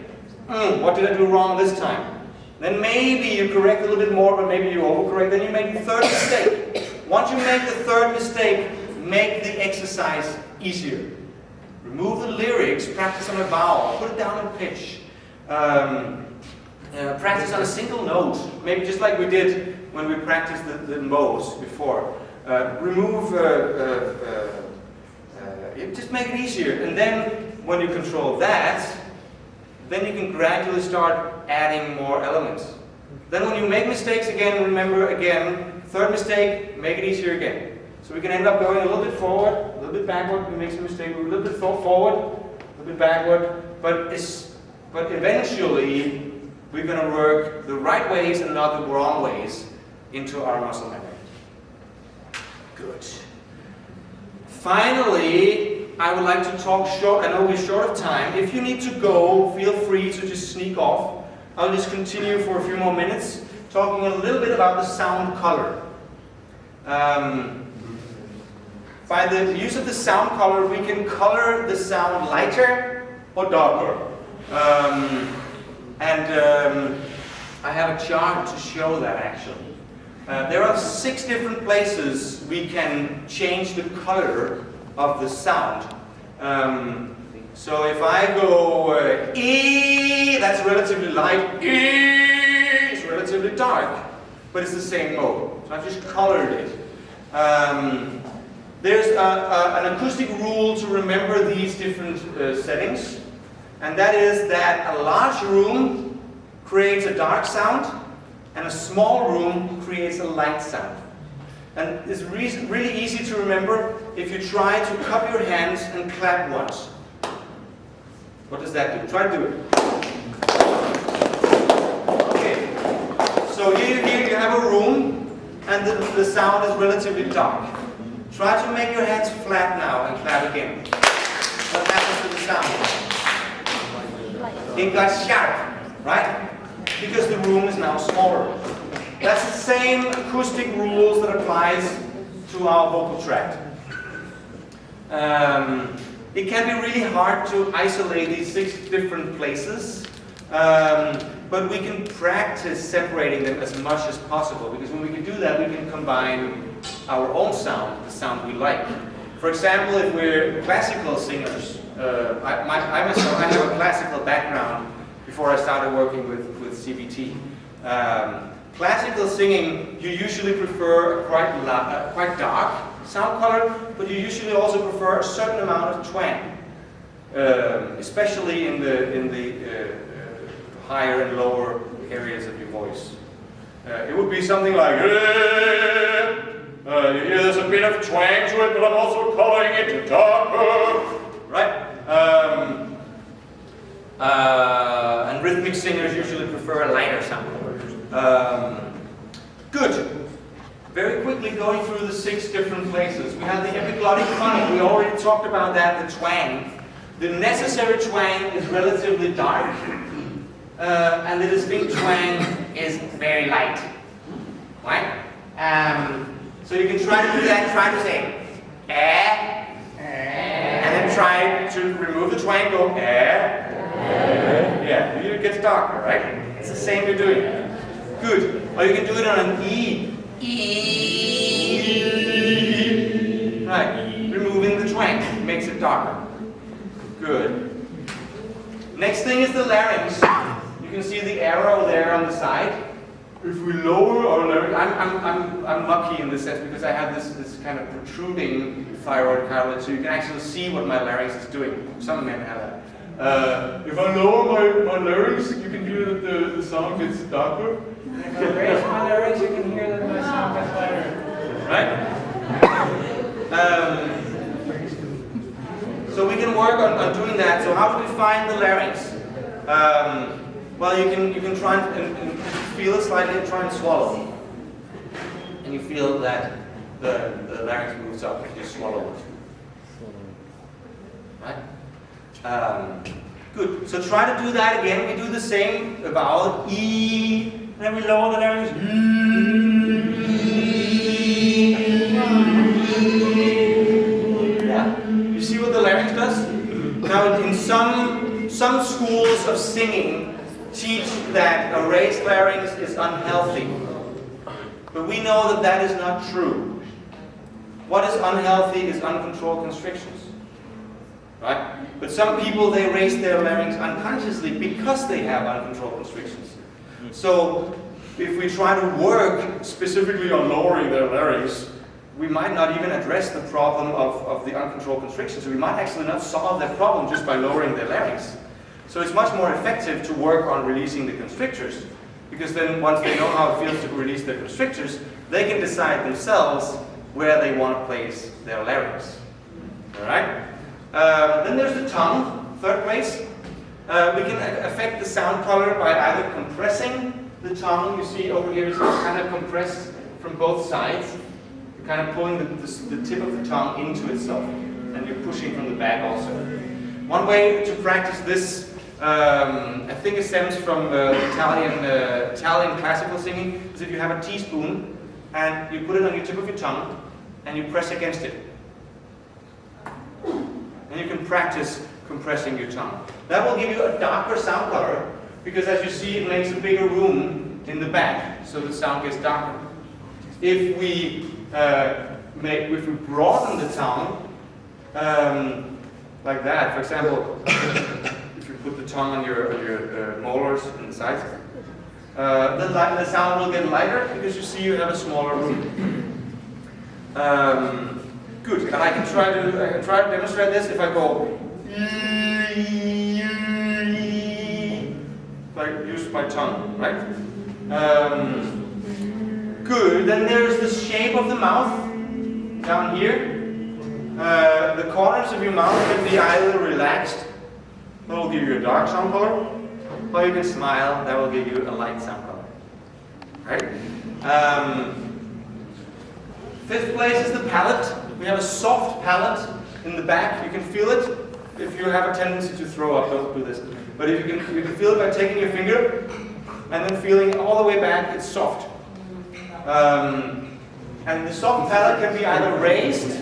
What did I do wrong this time? Then maybe you correct a little bit more, but maybe you overcorrect, then you make the 3rd mistake. Once you make the 3rd mistake, make the exercise easier. Remove the lyrics, practice on a vowel, put it down in pitch. Practice on a single note, maybe just like we did when we practiced the mo's before. Just make it easier, and then when you control that, then you can gradually start adding more elements. Then when you make mistakes again, remember again, 3rd mistake, make it easier again. So we can end up going a little bit forward, a little bit backward, we make some mistake, a little bit forward, a little bit backward, but eventually we're going to work the right ways and not the wrong ways into our muscle memory. Good. Finally, I would like to talk short. I know we're short of time. If you need to go, feel free to just sneak off. I'll just continue for a few more minutes, talking a little bit about the sound color. By the use of the sound color, we can color the sound lighter or darker. I have a chart to show that actually. There are 6 different places we can change the color of the sound. So if I go E, that's relatively light. E is relatively dark, but it's the same mode. So I've just colored it. There's an acoustic rule to remember these different settings, and that is that a large room creates a dark sound, and a small room creates a light sound. And it's really easy to remember if you try to cup your hands and clap once. What does that do? Try to do it. Okay. So here you have a room, and the sound is relatively dark. Try to make your hands flat now and clap again. What happens to the sound? It got sharp, right? Because the room is now smaller. That's the same acoustic rules that applies to our vocal tract. It can be really hard to isolate these 6 different places, but we can practice separating them as much as possible, because when we can do that, we can combine our own sound, the sound we like. For example, if we're classical singers, I myself, I have a classical background before I started working with CBT. Classical singing, you usually prefer a quite dark sound color, but you usually also prefer a certain amount of twang, especially in the higher and lower areas of your voice. It would be something like, you hear there's a bit of twang to it, but I'm also coloring it darker, right? And rhythmic big singers usually prefer a lighter sound color. Good. Very quickly going through the 6 different places. We have the epiglottic phonic. We already talked about that, the twang. The necessary twang is relatively dark, and the distinct twang is very light. Right? So you can try to do that. Try to say and then try to remove the twang. Go Yeah, it gets darker, right? It's the same you're doing. Good. Or you can do it on an E. Right, removing the twang makes it darker. Good. Next thing is the larynx. You can see the arrow there on the side. If we lower our larynx, I'm lucky in this sense because I have this kind of protruding thyroid cartilage, so you can actually see what my larynx is doing. Some men have that. If I lower my larynx, you can hear that the sound gets darker. If I raise my larynx, you can hear that my sound gets lighter. Right? So we can work on doing that. So how do we find the larynx? Well, you can try and feel it slightly and try and swallow. And you feel that the larynx moves up if you swallow it. Right? Good. So try to do that again. We do the same vowel E, and then we lower the larynx. Yeah. You see what the larynx does? Now, in some schools of singing teach that a raised larynx is unhealthy, but we know that that is not true. What is unhealthy is uncontrolled constrictions. Right? But some people, they raise their larynx unconsciously because they have uncontrolled constrictions. So if we try to work specifically on lowering their larynx, we might not even address the problem of the uncontrolled constrictions. We might actually not solve that problem just by lowering their larynx. So it's much more effective to work on releasing the constrictors, because then once they know how it feels to release their constrictors, they can decide themselves where they want to place their larynx. All right? Then there's the tongue, third place. We can affect the sound color by either compressing the tongue. You see over here, it's kind of compressed from both sides. You're kind of pulling the tip of the tongue into itself, and you're pushing from the back also. One way to practice this, I think it stems from Italian classical singing, is if you have a teaspoon and you put it on your tip of your tongue and you press against it. And you can practice compressing your tongue. That will give you a darker sound color, because as you see, it makes a bigger room in the back, so the sound gets darker. If we broaden the tongue, like that, for example, if you put the tongue on your molars and the sides, the sound will get lighter because you see you have a smaller room. Good, and I can try to demonstrate this if I go. If I use my tongue, right? Good. Then there's the shape of the mouth down here. The corners of your mouth can be either relaxed, that will give you a dark sound color, or you can smile, that will give you a light sound color. Right? Fifth place is the palate. We have a soft palate in the back. You can feel it. If you have a tendency to throw up, don't do this. But if you can feel it by taking your finger and then feeling all the way back, it's soft. And the soft palate can be either raised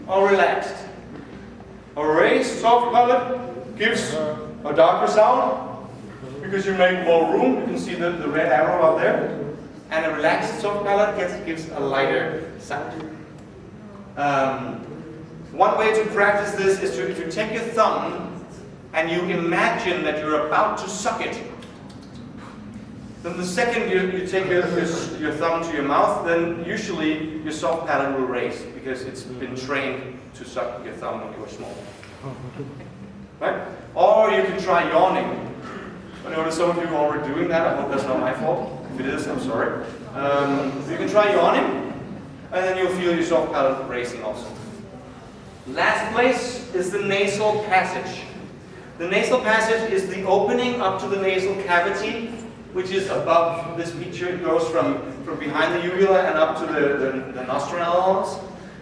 or relaxed. A raised soft palate gives a darker sound because you make more room. You can see the red arrow out there. And a relaxed soft palate gives a lighter sound. One way to practice this is if you take your thumb and you imagine that you're about to suck it, then the second you take your thumb to your mouth, then usually your soft palate will raise because it's been trained to suck your thumb when you were small. Right? Or you can try yawning. I notice some of you are already doing that. I hope that's not my fault. If it is, I'm sorry. You can try yawning, and then you'll feel your soft palate raising also. Last place is the nasal passage. The nasal passage is the opening up to the nasal cavity, which is above this feature. It goes from behind the uvula and up to the nostrils.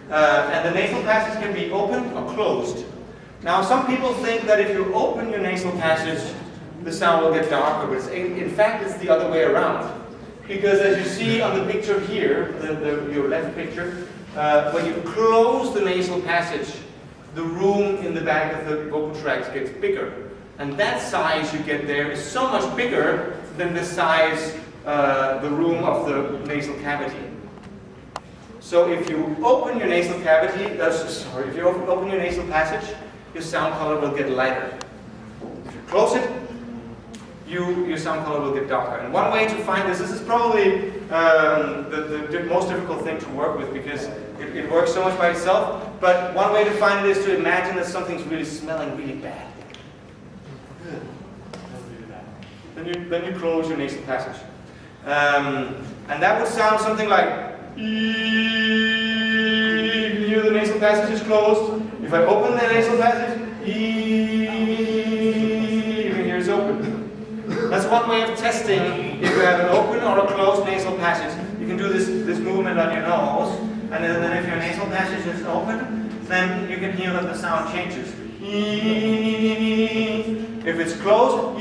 And the nasal passage can be opened or closed. Now, some people think that if you open your nasal passage, the sound will get darker, but in fact, it's the other way around. Because as you see on the picture here, your left picture, when you close the nasal passage, the room in the back of the vocal tracts gets bigger. And that size you get there is so much bigger than the size, the room of the nasal cavity. So if you open your nasal cavity, if you open your nasal passage, your sound color will get lighter. If you close it, your sound color will get darker. And one way to find this is probably the most difficult thing to work with, because it works so much by itself. But one way to find it is to imagine that something's really smelling really bad. Then you close your nasal passage. And that would sound something like, you can hear the nasal passage is closed. If I open the nasal passage, you can hear it's open. That's one way of testing if you have an open or a closed nasal passage. You can do this movement on your nose, and then if your nasal passage is open, then you can hear that the sound changes. If it's closed,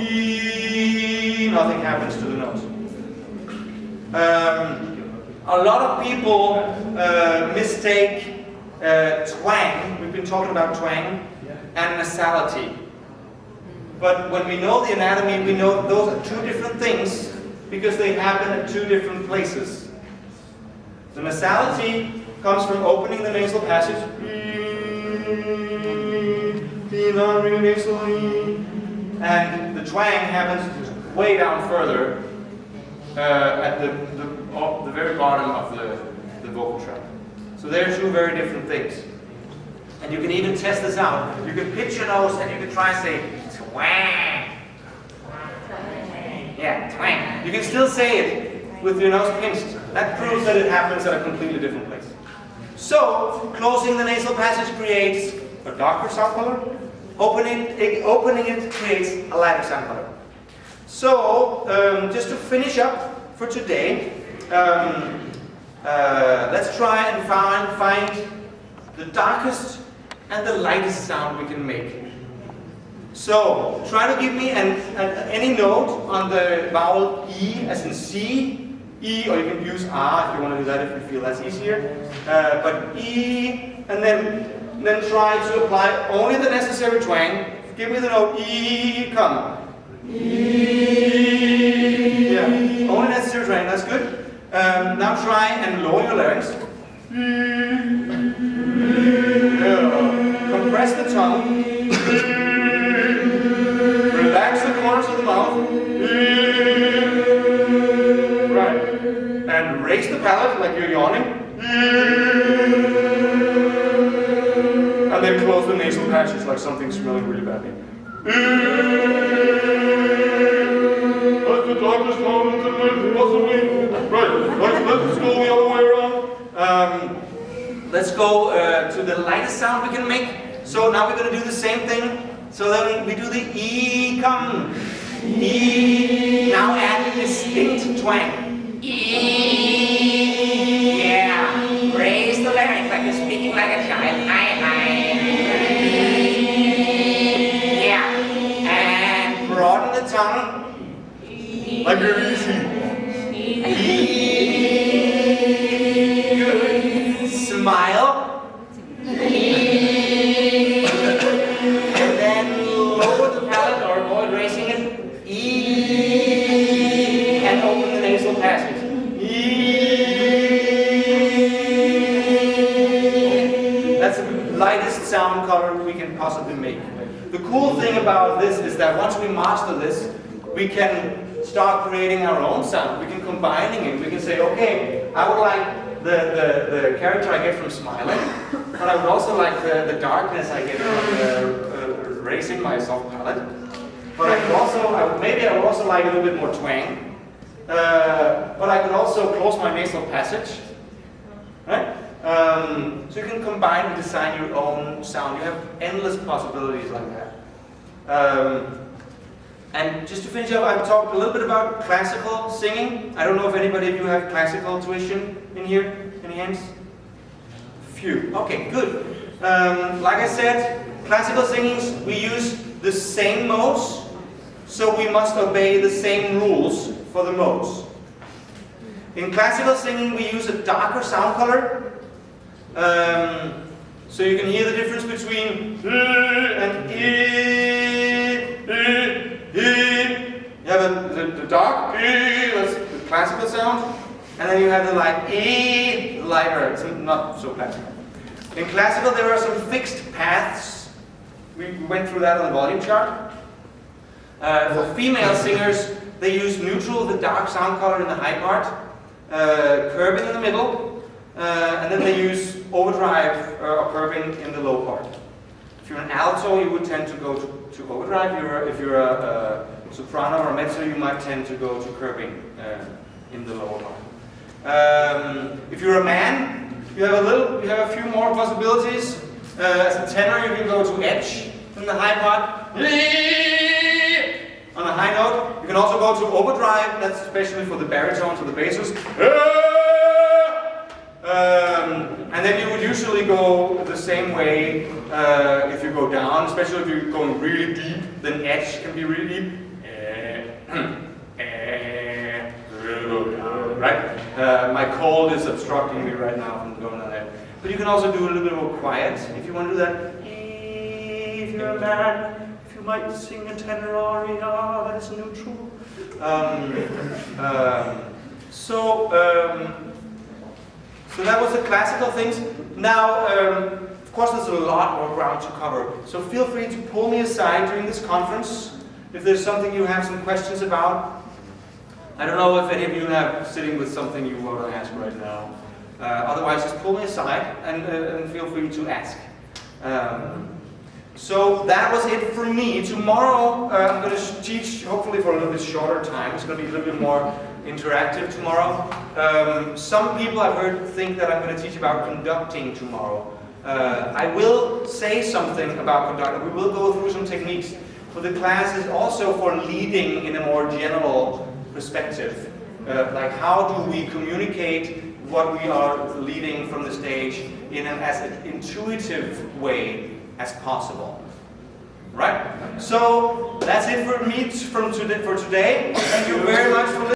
nothing happens to the nose. A lot of people mistake twang, we've been talking about twang, and nasality. But when we know the anatomy, we know those are two different things because they happen at two different places. The nasality comes from opening the nasal passage, and the twang happens way down further at the very bottom of the vocal tract. So they're two very different things. And you can even test this out. You can pitch your nose and you can try and say twang. Yeah, twang. You can still say it with your nose pinched. That proves that it happens at a completely different place. So, closing the nasal passage creates a darker sound color. Opening it creates a lighter sound color. So, just to finish up for today, let's try and find the darkest and the lightest sound we can make. So, try to give me any note on the vowel E as in C, E, or you can use R if you want to do that if you feel that's easier. But E, and then try to apply only the necessary twang. Give me the note E, come. E. Yeah, only necessary twang, that's good. Now try and lower your larynx. Yeah. Compress the tongue. Relax the corners of the mouth. Right. And raise the palate like you're yawning. And then close the nasal patches like something's smelling really badly. That's the darkest moment in life, possibly. Right. Let's go the other way around. Let's go to the lightest sound we can make. So now we're going to do the same thing. So then we do the E, come. E. Now add distinct twang. E. Yeah. Raise the larynx like you're speaking like a child. Hi, hi. Yeah. And broaden the tongue. Like you're easy. Good. Smile. And then lower the palate or avoid raising it. E. And open the nasal passage. E. That's the lightest sound color we can possibly make. The cool thing about this is that once we master this, we can start creating our own sound. We can combining it. We can say, okay, I would like the character I get from smiling, but I would also like the darkness I get from raising my soft palate. But I could also, maybe I would also like a little bit more twang. But I could also close my nasal passage. Right? So you can combine and design your own sound. You have endless possibilities like that. And just to finish up, I've talked a little bit about classical singing. I don't know if anybody of you have classical tuition in here. Any hands? Few. Okay, good. Like I said, classical singings, we use the same modes, so we must obey the same rules for the modes. In classical singing, we use a darker sound color, so you can hear the difference between and you have the dark that's the classical sound, and then you have the light the lighter. It's not so classical. In classical, there are some fixed paths. We went through that on the volume chart. For female singers, they use neutral, the dark sound color in the high part, curbing in the middle, and then they use overdrive or curbing in the low part. If you're an alto, you would tend to go to overdrive. If you're a soprano or a mezzo, you might tend to go to curbing in the lower part. If you're a man, you have a few more possibilities. As a tenor, you can go to edge in the high part. On a high note, you can also go to overdrive. That's especially for the baritones or the basses. And then you would usually go the same way if you go down, especially if you're going really deep. Then edge can be really deep. Right? My cold is obstructing me right now from going on there. But you can also do a little bit more quiet if you want to do that. If you're a man, if you might sing a tenor aria that is neutral. So that was the classical things. Now, of course, there's a lot more ground to cover. So feel free to pull me aside during this conference if there's something you have some questions about. I don't know if any of you have sitting with something you want to ask right now. Otherwise, just pull me aside and feel free to ask. So that was it for me. Tomorrow, I'm going to teach, hopefully for a little bit shorter time. It's going to be a little bit more interactive tomorrow. Some people I've heard think that I'm going to teach about conducting tomorrow. I will say something about conducting. We will go through some techniques. But the class is also for leading in a more general perspective. Like how do we communicate what we are leading from the stage in as intuitive way as possible. Right? So that's it for me for today. Thank you very much for listening.